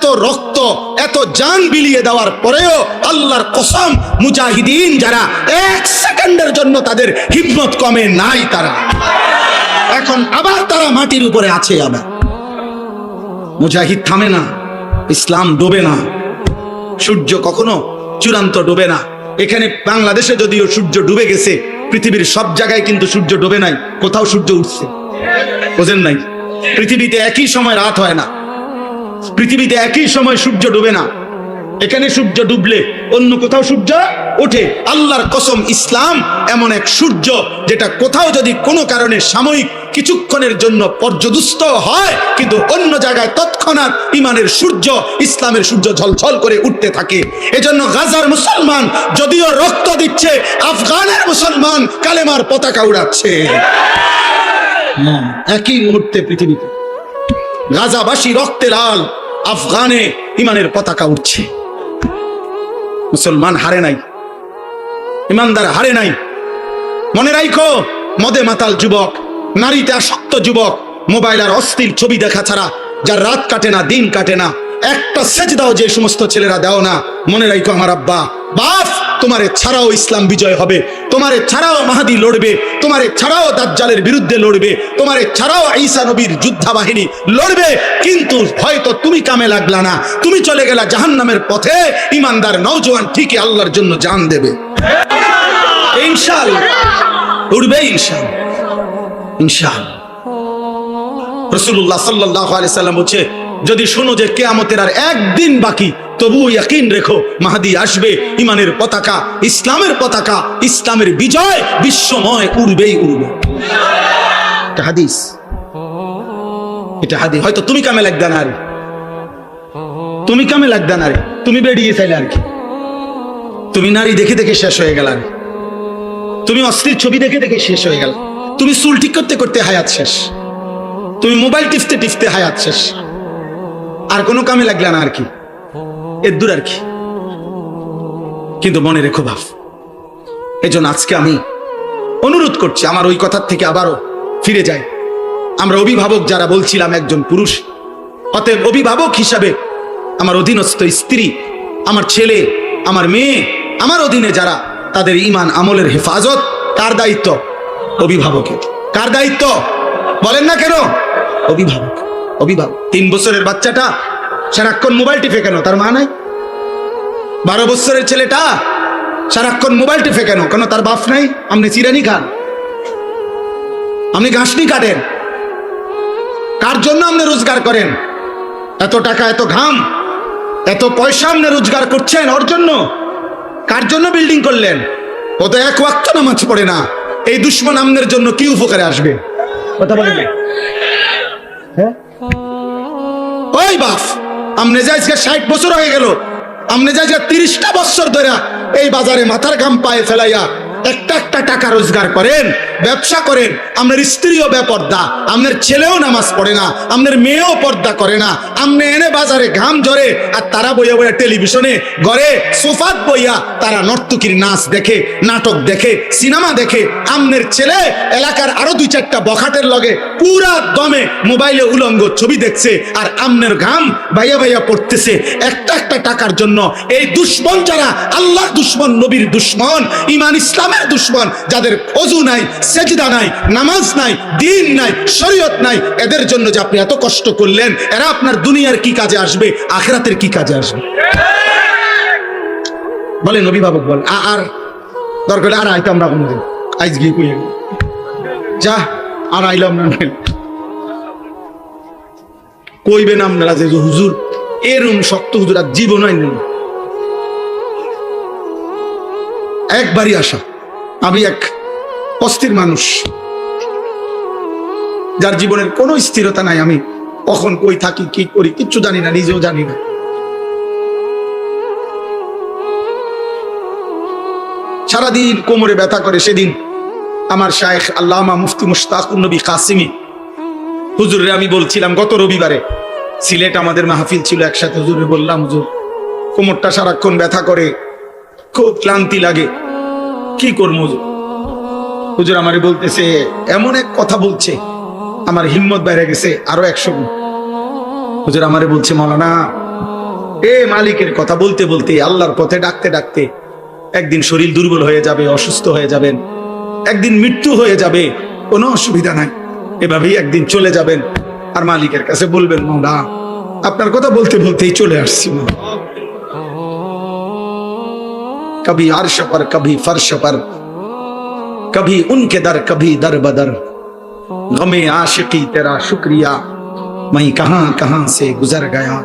এত রক্ত এত জান বিলিয়ে দেওয়ার পরেও আল্লাহর কসম মুজাহিদিন যারা এক সেকেন্ডের জন্য তাদের হিম্মত কমে নাই, তারা এখন আবার তারা মাটির উপরে আছে। আবার মুজাহিদ থামে না, ইসলাম ডোবে না, সূর্য কখনো চূড়ান্ত ডোবে না। এখানে বাংলাদেশে যদিও সূর্য ডুবে গেছে, পৃথিবীর সব জায়গায় কিন্তু সূর্য ডোবে নাই, কোথাও সূর্য উঠছে, বোঝেন নাই? পৃথিবীতে একই সময় রাত হয় না, পৃথিবীতে একই সময় সূর্য ডুবে না। এখানে সূর্য ডুবলে অন্য কোথাও সূর্য ওঠে। আল্লাহর কসম, ইসলাম এমন এক সূর্য যেটা কোথাও যদি কোনো কারণে সাময়িক কিছুক্ষণের জন্য পর্যদুস্ত হয়, কিন্তু অন্য জায়গায় তৎক্ষণাৎ ইমানের সূর্য, ইসলামের সূর্য ঝলঝল করে উঠতে থাকে। এজন্য গাজার মুসলমান যদিও রক্ত দিচ্ছে, আফগানের মুসলমান কালেমার পতাকা উড়াচ্ছে। একই মুহূর্তে পৃথিবীতে গাজাবাসী রক্তে লাল, আফগানে ইমানের পতাকা উঠছে। মুসলমান হারে নাই, ইমানদার হারে নাই। মনে রাখো, মদে মাতাল যুবক, নারীতে আসক্ত যুবক, মোবাইল আর অস্থির ছবি দেখা ছাড়া যার রাত কাটে না, দিন কাটে না, একটা সেজদাও যে সমস্ত ছেলেরা দাও না, মনে রাখো আমার আব্বা বাপ, তোমারে ছাড়াও ইসলাম বিজয় হবে, তোমারে ছাড়াও মাহাদি লড়বে, তোমারে ছাড়াও দাজ্জালের বিরুদ্ধে লড়বে, তোমারে ছাড়াও ঈসা নবীর যোদ্ধা বাহিনী লড়বে। কিন্তু হয়তো তুমি কামে লাগলা না, তুমি চলে গেলা জাহান্নামের পথে। ইমানদার নওজোয়ান ঠিকই আল্লাহর জন্য জান দেবে, ইনশাআল্লাহ উড়বে, ইনশাআল্লাহ ইনশাআল্লাহ। রাসূলুল্লাহ সাল্লাল্লাহু আলাইহি সাল্লাম বলছে, যদি শোনো যে কিয়ামতের আর একদিন বাকি, তবুও ইয়াকিন রেখো মাহদি আসবে, ইমানের পতাকা, ইসলামের পতাকা, ইসলামের বিজয় বিশ্বময় উড়বেই উড়বে। এটা হাদিস, এটা হাদিস। হয়তো তুমি কামে লাগবে না রে, তুমি কামে লাগবে না রে, তুমি বেরিয়ে চাইলে আর কি, তুমি নারী দেখে দেখে শেষ হয়ে গেল, তুমি অস্থির ছবি দেখে দেখে শেষ হয়ে গেল, তুমি চুল ঠিক করতে করতে হায়াত শেষ, তুমি মোবাইল টিপতে টিপতে হায়াত শেষ, আর কোনো কামে লাগলে না আর কি, এর দূর আর কি। কিন্তু মনে রেখো বাপ, এজন্য আজকে আমি অনুরোধ করছি, আমার ওই কথার থেকে আবারও ফিরে যাই। আমরা অভিভাবক যারা বলছিলাম, একজন পুরুষ, অতএব অভিভাবক হিসাবে আমার অধীনস্থ স্ত্রী, আমার ছেলে, আমার মেয়ে, আমার অধীনে যারা, তাদের ঈমান আমলের হেফাজত কার দায়িত্ব? অভিভাবকের। কার দায়িত্ব বলেন না কেন? অভিভাবক। অভিভাবক। 3 বছরের বাচ্চাটা সারাক্ষণ মোবাইল টিপে কেন? তার মা নাই? 12 বছরের ছেলেটা সারাক্ষণ মোবাইল টিপে কেন? কেন তার বাপ নাই? আপনি চিরানি খান, আপনি ঘাসনি কাটেন, কার জন্য আপনি রোজগার করেন? এত টাকা, এত ঘাম, এত পয়সা আপনি রোজগার করছেন ওর জন্য? কার জন্য বিল্ডিং করলেন? ও তো এক ওয়াক্ত নামাজ পড়ে না। এই দুশ্মন আমনের জন্য কি উপকারে আসবে? কথা বলেন। হ্যাঁ, ওই বাপ, আমনে যে আজকে 60 বছর হয়ে গেল, আমনে যে আজকে 30টা বছর ধরে এই বাজারে মাথার ঘাম পায়ে ফেলাইয়া একটা একটা টাকা রোজগার করেন, ব্যবসা করেন, আপনার স্ত্রীও বেপর্দা, আপনার ছেলেও নামাজ পড়ে না, আপনার মেয়েও পর্দা করে না, আপনি এনে বাজারে ঘাম ঝরে, আর তারা বইয়া বইয়া টেলিভিশনে ঘরে সোফাত বইয়া তারা নর্তকীর নাচ দেখে, নাটক দেখে, সিনেমা দেখে। আপনার ছেলে এলাকার আরো 2-4টা বখাটের লগে পুরা দমে মোবাইলে উলঙ্গ ছবি দেখছে, আর আপনার ঘাম ভাইয়া ভাইয়া পড়তেছে একটা একটা টাকার জন্য। এই দুশ্মন যারা, আল্লাহ দুশ্মন, নবীর দুশ্মন, ঈমান ইসলামের দুশ্মন, যাদের ওযু নাই, সেজদা নাই, নামাজ নাই, দিন নাই, শরীয়ত নাই, এদের জন্য যে আপনি এত কষ্ট করলেন, এরা আপনার দুনিয়ার কি কাজে আসবে, আখিরাতের কি কাজে আসবে? বলেন অভিভাবক, বল। আর দরকার আর আইতাম না কোনোদিন, আইজ গিয়ে কইয়ে যা, আর আইলাম না। কইবেন আপনারা যে হুজুর এরম শক্ত হুজুর আর জীবন হয় না। একবারই আসা। আমি এক অস্থির মানুষ, যার জীবনের কোনো স্থিরতা নাই। আমি কখন কই থাকি, কি করি কিচ্ছু জানি না, নিজেও জানি না। সারাদিন কোমরে ব্যথা করে। সেদিন আমার শায়েখ আল্লামা মুফতি মুশতাকুন নবী কাসিমি হুজুরে আমি বলছিলাম, গত রবিবারে সিলেট আমাদের মাহফিল ছিল একসাথে, হুজুরে বললাম, হুজুর কোমরটা সারাক্ষণ ব্যথা করে, খুব ক্লান্তি লাগে, কি করবো? হুজুর আমারে বলতেছে, এমন এক কথা বলছে, আমার হিম্মত বেড়ে গেছে আরো 100 গুণ। হুজুর আমারে বলছে, মাওলানা এ মালিকের কথা বলতে বলতে, আল্লাহর পথে ডাকতে ডাকতে একদিন শরীর দুর্বল হয়ে যাবে, অসুস্থ হয়ে যাবেন, একদিন মৃত্যু হয়ে যাবে, কোনো অসুবিধা নাই। এভাবেই একদিন চলে যাবেন আর মালিকের কাছে বলবেন, মৌলা আপনার কথা বলতে বলতেই চলে আসছি। কবি আরশ पर कभी फर्श पर, कभी उनके दर कभी दर बदर, गमे आशिकी तेरा शुक्रिया मैं कहां कहां से गुजर गया।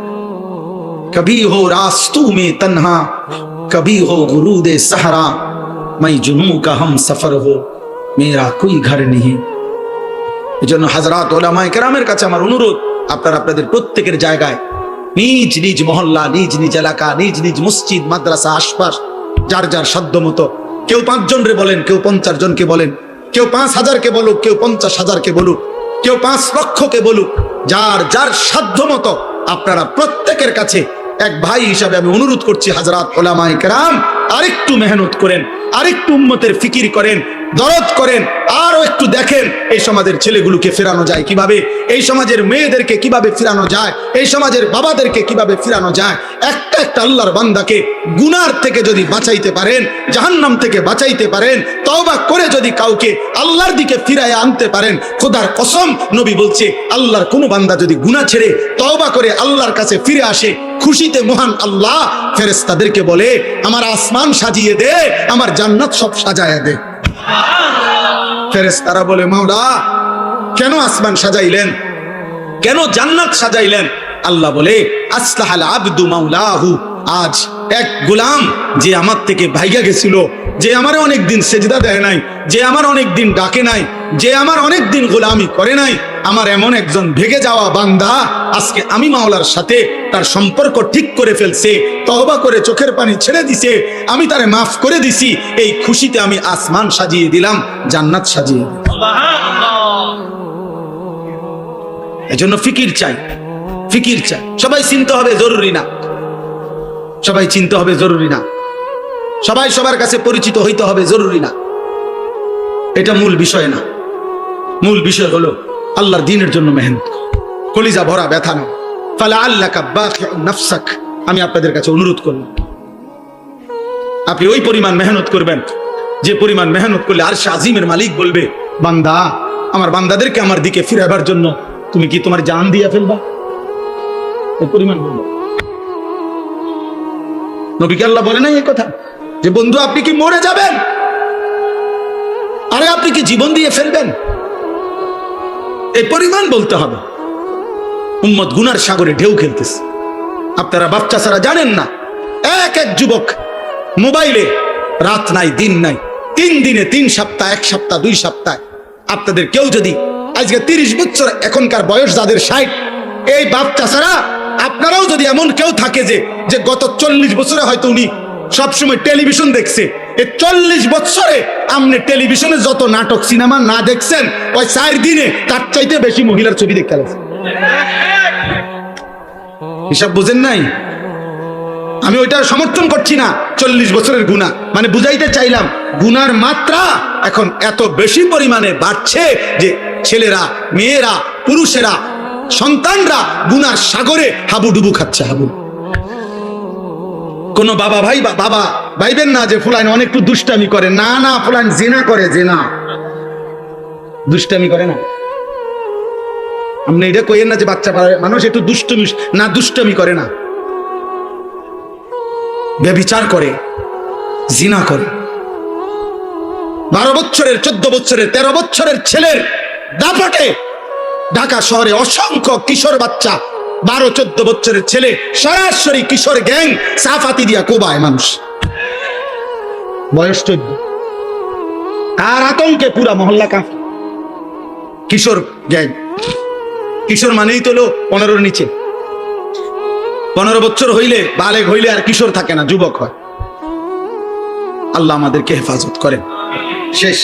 कभी हो रास्तों में तन्हा, कभी हो गुरूद सहरा, मैं जुनू का हम सफर हो मेरा कोई घर नहीं। এজন্য হযরত উলামায়ে কেরামের কাছে আমার অনুরোধ, আপনারা আপনাদের প্রত্যেকের জায়গায় নিজ নিজ মহল্লা, নিজ নিজ এলাকা, নিজ নিজ মসজিদ মাদ্রাসা আশপাশ যার যার সাধ্য মতো, কেউ 5 জনরে বলেন, কেউ 50 জনকে বলেন, কেউ 5000 কে বলুক, কেউ 50,000 কে বলুক, কেউ 5 লক্ষকে বলুক, যার যার সাধ্য মতো আপনারা প্রত্যেকের কাছে এক ভাই হিসাবে আমি অনুরোধ করছি, হযরত উলামায়ে কেরাম আরেকটু মেহনত করেন, আরেকটু উম্মতের ফিকির করেন, দরদ করেন, আরো একটু দেখেন এই সমাজের ছেলেগুলোকে ফেরানো যায় কিভাবে, এই সমাজের মেয়েদেরকে কিভাবে ফিরানো যায়, এই সমাজের বাবাদেরকে কিভাবে ফিরানো যায়। একটা একটা আল্লাহর বান্দাকে গুনার থেকে যদি বাঁচাইতে পারেন, জাহান্নাম থেকে বাঁচাইতে পারেন, তওবা করে যদি কাউকে আল্লাহর দিকে ফিরায় আনতে পারেন, খোদার কসম নবী বলছে, আল্লাহর কোন বান্দা যদি গুনাহ ছেড়ে তওবা করে আল্লাহর কাছে ফিরে আসে, খুশিতে মহান আল্লাহ ফেরেশতাদেরকে বলে, আমার আসমান সাজিয়ে দে, আমার জান্নাত সব সাজায়া দে। ফেরেশতারা বলে, মাওলা কেন আসমান সাজাইলেন, কেন জান্নাত সাজাইলেন? আল্লাহ বলে, আসলাহাল আবদু মাওলাহু, আজ এক গোলাম যে আমার থেকে ভাইগা গেছিল, যে আমার অনেক দিন সেজদা দেয় নাই, যে আমার অনেক দিন ডাকে নাই, যে আমার অনেক দিন গোলামি করে নাই, আমার এমন একজন ভেগে যাওয়া বান্দা আজকে আমি মাওলার সাথে তার সম্পর্ক ঠিক করে ফেলছে, তওবা করে চোখের পানি ছেড়ে দিছে, আমি তারে মাফ করে দিছি, এই খুশিতে আমি আসমান সাজিয়ে দিলাম, জান্নাত সাজিয়ে দিলাম। এজন্য ফিকির চাই, ফিকির চাই। সবাই চিনতে হবে জরুরি না, সবাই চিনতে হবে জরুরি না, সবাই সবার কাছে পরিচিত হইতে হবে জরুরি না, এটা মূল বিষয় না। মূল বিষয় হলো আল্লাহর দ্বীনের জন্য মেহনত, কলিজা ভরা ব্যথা নাও। ফালাআল্লাকা বাখিউন নাফসাক, আমি আপনাদের কাছে অনুরোধ করব, আপনি ওই পরিমাণ মেহনত করবেন যে পরিমাণ মেহনত করলে আরশে আজিমের মালিক বলবে, বান্দা আমার বান্দাদেরকে আমার দিকে ফিরাবার জন্য তুমি কি তোমার জান দিয়ে ফেলবা? এই পরিমাণ বলবো। নবীকে আল্লাহ বলে নাই এই কথা যে বন্ধু আপনি কি মরে যাবেন? আরে আপনি কি জীবন দিয়ে ফেলবেন? এই পরিমাণ বলতে হবে। উম্মত গুনার সাগরে ঢেউ খেলতেছে, আপনারা বাচ্চা ছাড়া জানেন না। এক এক যুবক মোবাইলে রাত নাই দিন নাই, 3 দিনে 3 সপ্তাহ, 1 সপ্তাহ, 2 সপ্তাহ। আপনাদের কেউ যদি আজকে 30 বছর এখনকার বয়স যাদের 60, এই বাচ্চা ছাড়া আপনারাও যদি এমন কেউ থাকে যে গত 40 বছরে হয়তো উনি সবসময় টেলিভিশন দেখছে, এই 40 বছরে আপনি টেলিভিশনে যত নাটক সিনেমা না দেখছেন, ওই 4 দিনে তার চাইতে বেশি মহিলার ছবি দেখতে গেছে। হিসাব বুঝেন নাই? আমি ওইটার সমর্থন করছি না। 40 বছরের গুনাহ মানে বুঝাইতে চাইলাম, গুনার মাত্রা এখন এত বেশি পরিমাণে বাড়ছে যে ছেলেরা, মেয়েরা, পুরুষেরা, সন্তানরা গুনার সাগরে হাবুডুবু খাচ্ছে। হাবু কোন বাবা ভাইবেন না যে ফুলান অনেক একটু দুষ্টামি করে, না না, ফুলান জিনা করে, জিনা দুষ্টামি করে না। আপনি এটা কইেন না যে বাচ্চা মানুষ একটু দুষ্টমি, না দুষ্টামি করে না, ব্যভিচার করে, জিনা করে। 12 বছরের, 14 বছরের, 13 বছরের ছেলের দাপটে ঢাকা শহরে অসংখ্য কিশোর বাচ্চা, 12-14 বছরের ছেলে সরাসরি কিশোর গ্যাং সাফাতি দিয়া কোবায় মানুষ, বয়স 14। আর আতঙ্কে পুরা মহল্লা কাঁপে। কিশোর গ্যাং, কিশোর মানেই তো 15-র নিচে। 15 বছর হইলে, বালেগ হইলে আর কিশোর থাকে না, যুবক হয়। আল্লাহ আমাদেরকে হেফাজত করেন। শেষ।